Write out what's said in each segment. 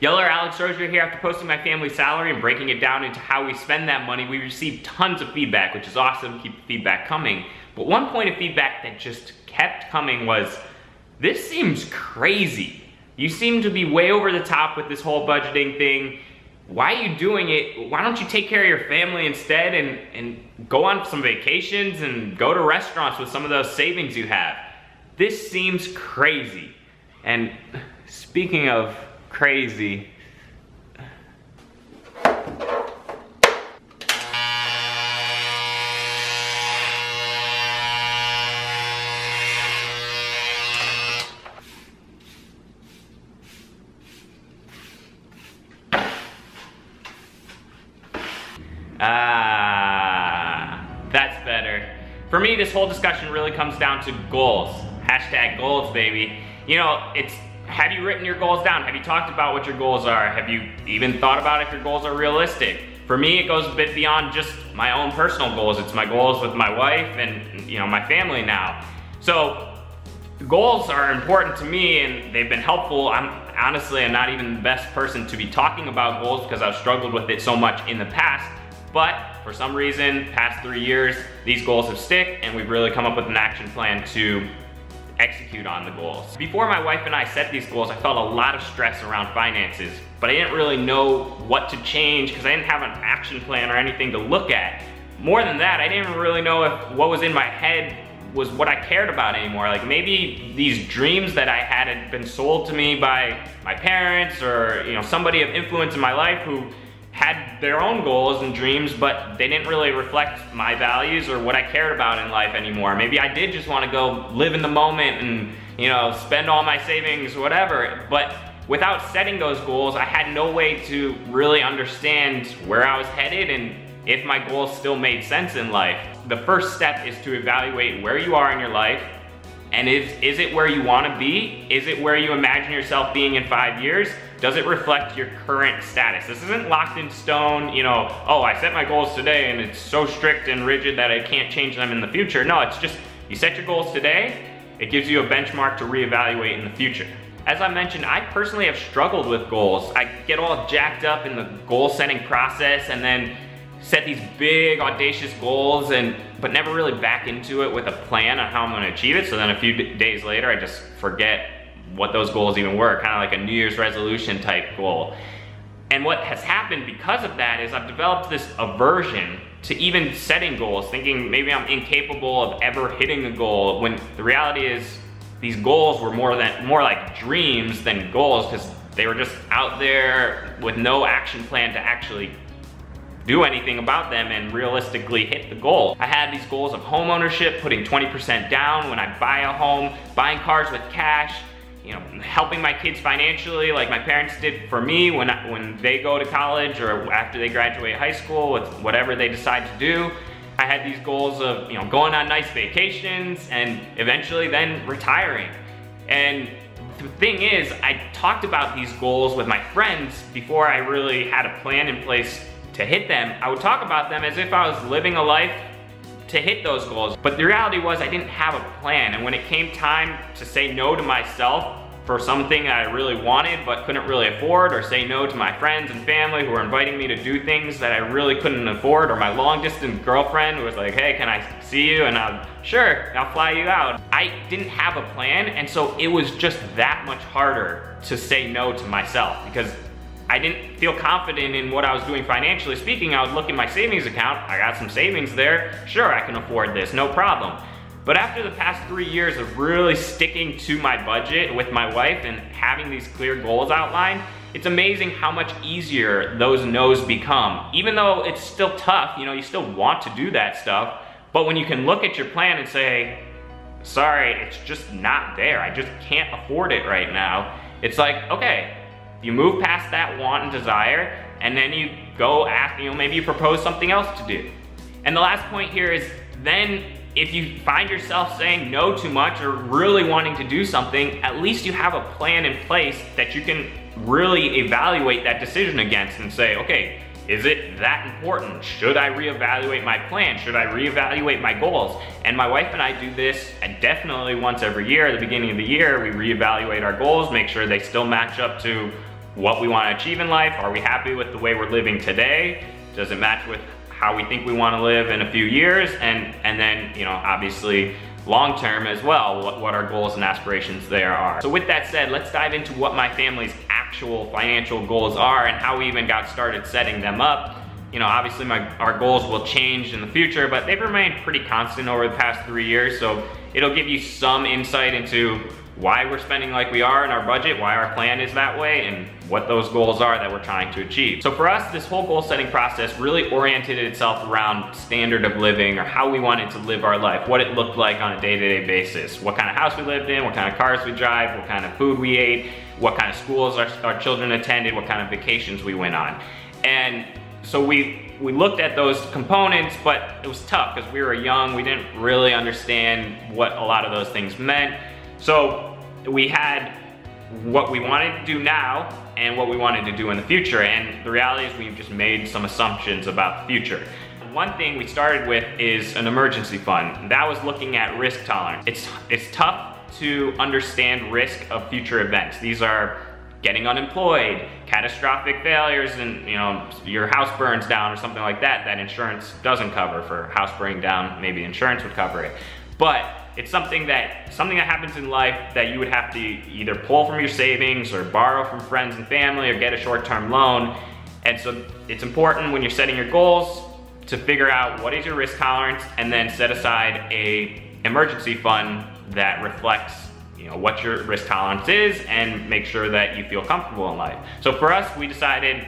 Yeller Alex Rozier here. After posting my family salary and breaking it down into how we spend that money, we received tons of feedback, which is awesome. Keep the feedback coming. But one point of feedback that just kept coming was, this seems crazy. You seem to be way over the top with this whole budgeting thing. Why are you doing it? Why don't you take care of your family instead and go on some vacations and go to restaurants with some of those savings you have? This seems crazy. And speaking of crazy, that's better. For me, this whole discussion really comes down to goals. Hashtag goals, baby. You know, have you written your goals down? Have you talked about what your goals are? Have you even thought about if your goals are realistic? For me, it goes a bit beyond just my own personal goals. It's my goals with my wife and, you know, my family now. So goals are important to me and they've been helpful. I'm not even the best person to be talking about goals because I've struggled with it so much in the past. But for some reason, past 3 years, these goals have stuck and we've really come up with an action plan to execute on the goals. Before my wife and I set these goals, I felt a lot of stress around finances, but I didn't really know what to change because I didn't have an action plan or anything to look at. More than that, I didn't really know if what was in my head was what I cared about anymore. Like maybe these dreams that I had been sold to me by my parents or, you know, somebody of influence in my life who had their own goals and dreams, but they didn't really reflect my values or what I cared about in life anymore. Maybe I did just want to go live in the moment and, you know, spend all my savings, whatever. But without setting those goals, I had no way to really understand where I was headed and if my goals still made sense in life. The first step is to evaluate where you are in your life, and is it where you want to be? Is it where you imagine yourself being in 5 years? Does it reflect your current status? This isn't locked in stone, you know, oh, I set my goals today and it's so strict and rigid that I can't change them in the future. No, it's just, you set your goals today, it gives you a benchmark to reevaluate in the future. As I mentioned, I personally have struggled with goals. I get all jacked up in the goal setting process and then set these big audacious goals but never really back into it with a plan on how I'm gonna achieve it. So then a few days later, I just forget what those goals even were, kind of like a New Year's resolution type goal. And what has happened because of that is I've developed this aversion to even setting goals, thinking maybe I'm incapable of ever hitting a goal, when the reality is these goals were more like dreams than goals, because they were just out there with no action plan to actually do anything about them and realistically hit the goal. I had these goals of home ownership, putting 20% down when I buy a home, buying cars with cash, you know, helping my kids financially like my parents did for me when they go to college or after they graduate high school with whatever they decide to do. I had these goals of, you know, going on nice vacations and eventually then retiring. And the thing is, I talked about these goals with my friends before I really had a plan in place to hit them. I would talk about them as if I was living a life to hit those goals. But the reality was I didn't have a plan. And when it came time to say no to myself for something I really wanted but couldn't really afford, or say no to my friends and family who were inviting me to do things that I really couldn't afford, or my long distance girlfriend who was like, hey, can I see you? And sure, I'll fly you out. I didn't have a plan, and so it was just that much harder to say no to myself because I didn't feel confident in what I was doing financially speaking. I would look at my savings account, I got some savings there, sure, I can afford this, no problem. But after the past 3 years of really sticking to my budget with my wife and having these clear goals outlined, it's amazing how much easier those no's become. Even though it's still tough, you know, you still want to do that stuff, but when you can look at your plan and say, sorry, it's just not there, I just can't afford it right now, it's like, okay, you move past that want and desire, and then you go ask, you know, maybe you propose something else to do. And the last point here is then if you find yourself saying no too much or really wanting to do something, at least you have a plan in place that you can really evaluate that decision against and say, okay, is it that important? Should I reevaluate my plan? Should I reevaluate my goals? And my wife and I do this definitely once every year. At the beginning of the year, we reevaluate our goals, make sure they still match up to what we want to achieve in life. Are we happy with the way we're living today? Does it match with how we think we want to live in a few years? And then, you know, obviously long term as well, what our goals and aspirations there are. So with that said, let's dive into what my family's actual financial goals are and how we even got started setting them up. You know, obviously our goals will change in the future, but they've remained pretty constant over the past 3 years. So it'll give you some insight into why we're spending like we are in our budget, why our plan is that way, and what those goals are that we're trying to achieve. So for us, this whole goal setting process really oriented itself around standard of living, or how we wanted to live our life, what it looked like on a day-to-day basis, what kind of house we lived in, what kind of cars we drive, what kind of food we ate, what kind of schools our children attended, what kind of vacations we went on. And so we looked at those components, but it was tough because we were young, we didn't really understand what a lot of those things meant. So we had what we wanted to do now and what we wanted to do in the future, and the reality is we've just made some assumptions about the future. One thing we started with is an emergency fund. That was looking at risk tolerance. It's tough to understand risk of future events. These are getting unemployed, catastrophic failures, and you know, your house burns down or something like that, that insurance doesn't cover. For house burning down, maybe insurance would cover it. But it's something that happens in life that you would have to either pull from your savings or borrow from friends and family or get a short-term loan. And so it's important when you're setting your goals to figure out what is your risk tolerance and then set aside a emergency fund that reflects, you know, what your risk tolerance is and make sure that you feel comfortable in life. So for us, we decided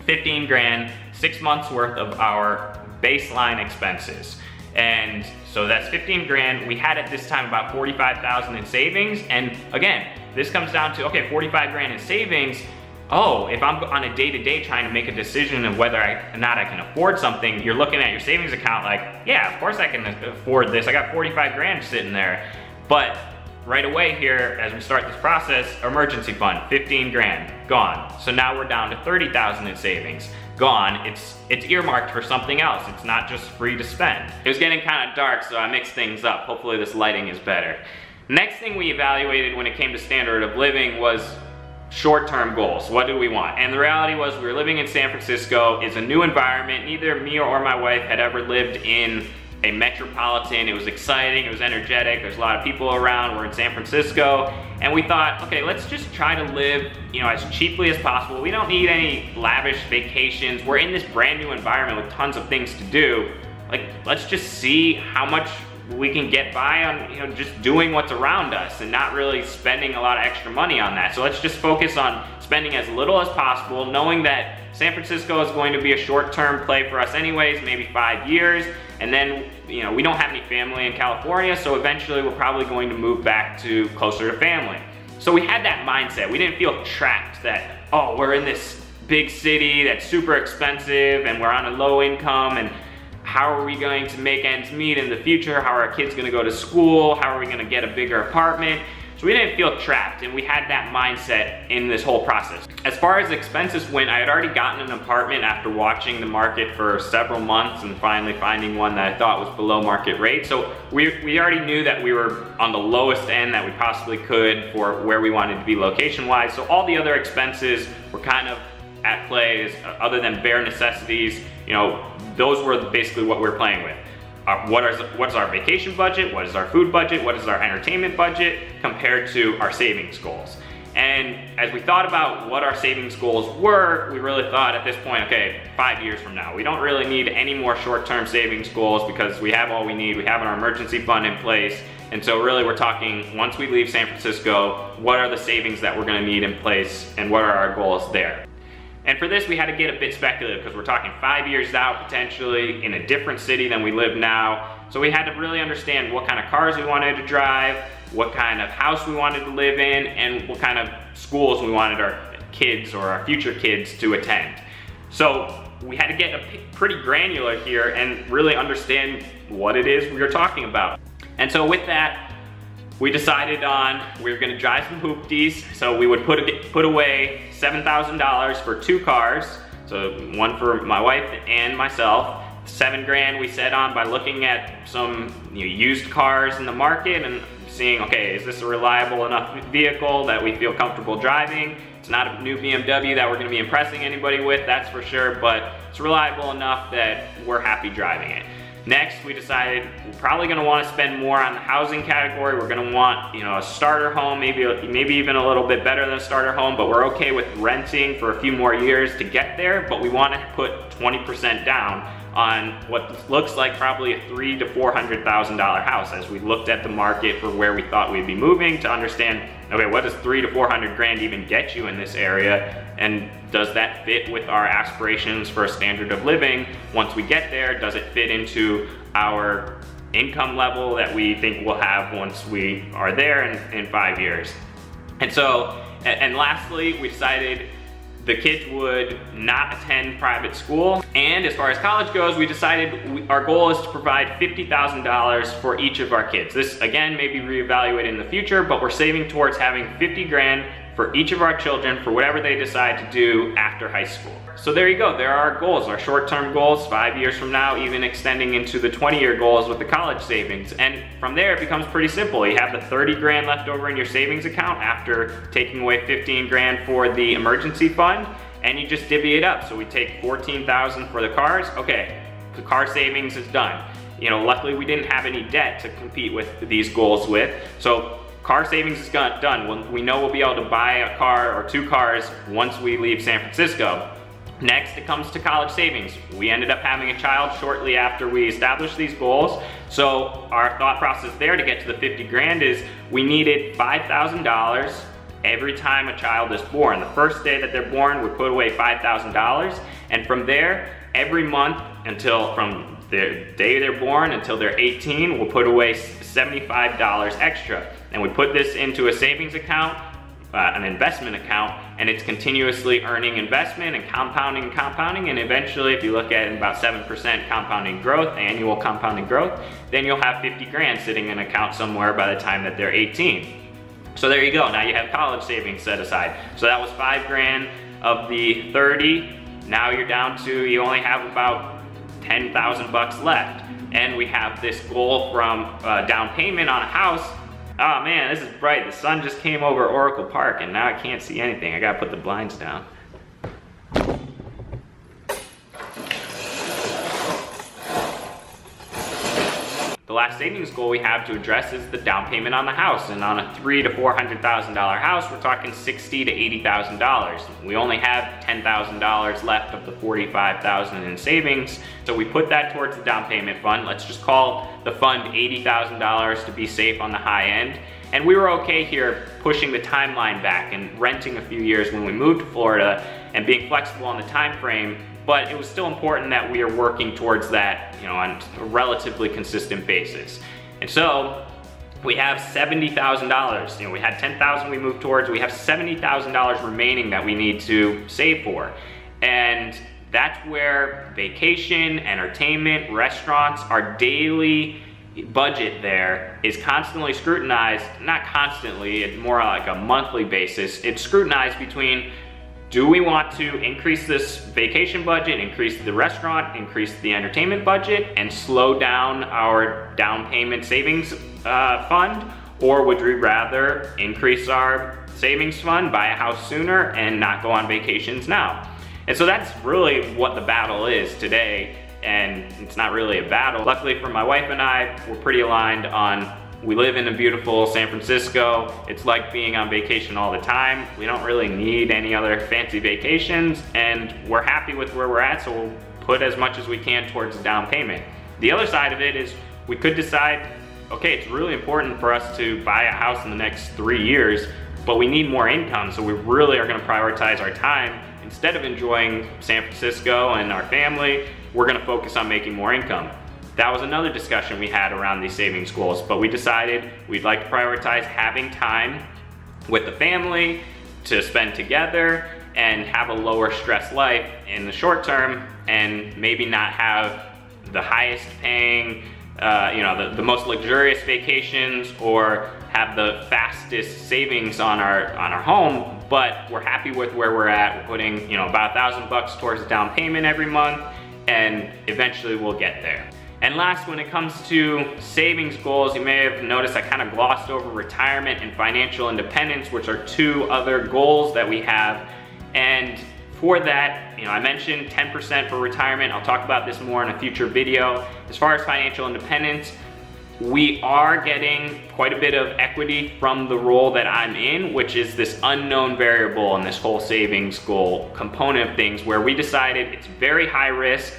15 grand, 6 months worth of our baseline expenses. And so that's 15 grand. We had at this time about 45,000 in savings. And again, this comes down to, okay, 45 grand in savings. Oh, if I'm on a day-to-day trying to make a decision of whether or not I can afford something, you're looking at your savings account like, yeah, of course I can afford this. I got 45 grand sitting there. But right away here, as we start this process, emergency fund, 15 grand, gone. So now we're down to 30,000 in savings, gone. It's earmarked for something else. It's not just free to spend. It was getting kind of dark, so I mixed things up. Hopefully this lighting is better. Next thing we evaluated when it came to standard of living was short-term goals. What do we want? And the reality was we were living in San Francisco. It's a new environment. Neither me or my wife had ever lived in a metropolitan. It was exciting, it was energetic, there's a lot of people around, we're in San Francisco, and we thought, okay, let's just try to live, you know, as cheaply as possible. We don't need any lavish vacations. We're in this brand new environment with tons of things to do. Like, let's just see how much we can get by on, you know, just doing what's around us and not really spending a lot of extra money on that. So let's just focus on spending as little as possible, knowing that San Francisco is going to be a short-term play for us anyways, maybe 5 years. And then, you know, we don't have any family in California, so eventually we're probably going to move back to closer to family. So we had that mindset. We didn't feel trapped that, oh, we're in this big city that's super expensive and we're on a low income, and how are we going to make ends meet in the future? How are our kids gonna go to school? How are we gonna get a bigger apartment? So we didn't feel trapped, and we had that mindset in this whole process. As far as expenses went, I had already gotten an apartment after watching the market for several months and finally finding one that I thought was below market rate. So we already knew that we were on the lowest end that we possibly could for where we wanted to be location-wise. So all the other expenses were kind of at play, other than bare necessities. You know, those were basically what we're playing with. What's our vacation budget? What is our food budget? What is our entertainment budget compared to our savings goals? And as we thought about what our savings goals were, we really thought at this point, okay, 5 years from now, we don't really need any more short-term savings goals because we have all we need. We have our emergency fund in place. And so really we're talking, once we leave San Francisco, what are the savings that we're gonna need in place and what are our goals there? And for this, we had to get a bit speculative because we're talking 5 years out potentially in a different city than we live now. So we had to really understand what kind of cars we wanted to drive, what kind of house we wanted to live in, and what kind of schools we wanted our kids or our future kids to attend. So we had to get pretty granular here and really understand what it is we were talking about. And so with that, we decided on we were gonna drive some hoopties. So we would put away $7,000 for 2 cars. So one for my wife and myself. 7 grand we set on by looking at some used cars in the market and seeing, okay, is this a reliable enough vehicle that we feel comfortable driving? It's not a new BMW that we're gonna be impressing anybody with, that's for sure, but it's reliable enough that we're happy driving it. Next, we decided we're probably gonna wanna spend more on the housing category. We're gonna want, you know, a starter home, maybe even a little bit better than a starter home, but we're okay with renting for a few more years to get there, but we wanna put 20% down on what looks like probably a $300,000 to $400,000 house, as we looked at the market for where we thought we'd be moving to understand, okay, what does 300 to 400 grand even get you in this area? And does that fit with our aspirations for a standard of living? Once we get there, does it fit into our income level that we think we'll have once we are there in 5 years? And so, and lastly, we decided the kids would not attend private school. And as far as college goes, we decided our goal is to provide $50,000 for each of our kids. This, again, may be reevaluated in the future, but we're saving towards having 50 grand for each of our children for whatever they decide to do after high school. So there you go, there are our goals, our short-term goals, 5 years from now, even extending into the 20-year goals with the college savings. And from there, it becomes pretty simple. You have the 30 grand left over in your savings account after taking away 15 grand for the emergency fund, and you just divvy it up. So we take 14,000 for the cars. Okay, the car savings is done. You know, luckily we didn't have any debt to compete with these goals with, so car savings is done. We know we'll be able to buy a car or 2 cars once we leave San Francisco. Next, it comes to college savings. We ended up having a child shortly after we established these goals. So our thought process there to get to the 50 grand is we needed $5,000 every time a child is born. The first day that they're born, we put away $5,000. And from there, every month from the day they're born until they're 18, we'll put away $75 extra. And we put this into a savings account, an investment account, and it's continuously earning investment and compounding, and eventually, if you look at about 7% compounding growth, annual compounding growth, then you'll have 50 grand sitting in an account somewhere by the time that they're 18. So there you go, now you have college savings set aside. So that was 5 grand of the 30, now you're down to, you only have about 10,000 bucks left. And we have this goal from down payment on a house. Oh man, this is bright. The sun just came over Oracle Park and now I can't see anything. I gotta put the blinds down. The last savings goal we have to address is the down payment on the house. And on a $300,000 to $400,000 house, we're talking $60,000 to $80,000. We only have $10,000 left of the $45,000 in savings. So we put that towards the down payment fund. Let's just call the fund $80,000 to be safe on the high end. And we were okay here pushing the timeline back and renting a few years when we moved to Florida and being flexible on the time frame. But it was still important that we are working towards that, you know, on a relatively consistent basis. And so we have $70,000. You know, we had $10,000 we moved towards. We have $70,000 remaining that we need to save for. And that's where vacation, entertainment, restaurants, our daily budget there is constantly scrutinized. Not constantly, it's more like a monthly basis. It's scrutinized between, do we want to increase this vacation budget, increase the restaurant, increase the entertainment budget, and slow down our down payment savings fund? Or would we rather increase our savings fund, buy a house sooner, and not go on vacations now? And so that's really what the battle is today, and it's not really a battle. Luckily for my wife and I, we're pretty aligned on, we live in a beautiful San Francisco. It's like being on vacation all the time. We don't really need any other fancy vacations, and we're happy with where we're at, so we'll put as much as we can towards the down payment. The other side of it is we could decide, okay, it's really important for us to buy a house in the next 3 years, but we need more income, so we really are gonna prioritize our time. Instead of enjoying San Francisco and our family, we're gonna focus on making more income. That was another discussion we had around these savings goals, but we decided we'd like to prioritize having time with the family to spend together and have a lower stress life in the short term, and maybe not have the highest paying, you know, the most luxurious vacations or have the fastest savings on our home, but we're happy with where we're at. We're putting, you know, about $1,000 towards the down payment every month, and eventually we'll get there. And last, when it comes to savings goals, you may have noticed I kind of glossed over retirement and financial independence, which are two other goals that we have. And for that, I mentioned 10% for retirement. I'll talk about this more in a future video. As far as financial independence, we are getting quite a bit of equity from the role that I'm in, which is this unknown variable in this whole savings goal component of things, where we decided it's very high risk,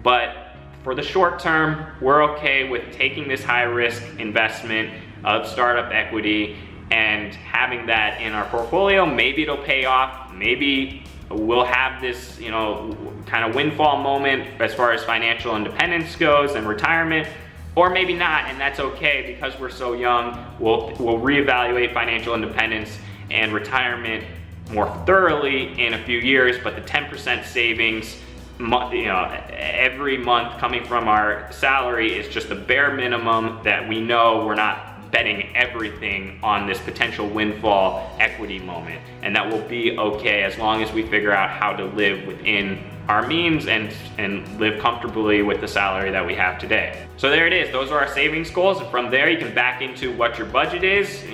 but for the short term, we're okay with taking this high risk investment of startup equity and having that in our portfolio. Maybe it'll pay off, maybe we'll have this, kind of windfall moment as far as financial independence goes and retirement, or maybe not, and that's okay because we're so young. We'll reevaluate financial independence and retirement more thoroughly in a few years, but the 10% savings, every month coming from our salary is just the bare minimum that we know we're not betting everything on this potential windfall equity moment, and that will be okay as long as we figure out how to live within our means and live comfortably with the salary that we have today. So there it is, those are our savings goals, and from there you can back into what your budget is,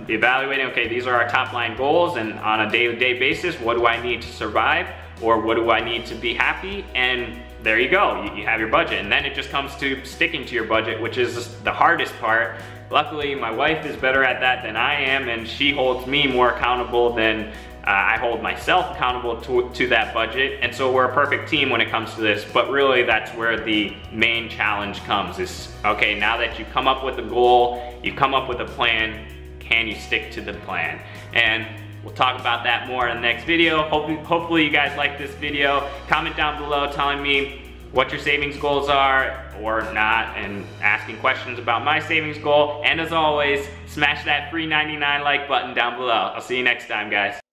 evaluating, okay, these are our top line goals, and on a day-to-day basis, what do I need to survive, or what do I need to be happy? And there you go, you have your budget. And then it just comes to sticking to your budget, which is the hardest part. Luckily, my wife is better at that than I am, and she holds me more accountable than I hold myself accountable to that budget. And so we're a perfect team when it comes to this, but really that's where the main challenge comes is, okay, now that you've come up with a goal, you've come up with a plan, can you stick to the plan? And we'll talk about that more in the next video. Hopefully you guys like this video. Comment down below telling me what your savings goals are or not, and asking questions about my savings goal. And as always, smash that free 99 like button down below. I'll see you next time, guys.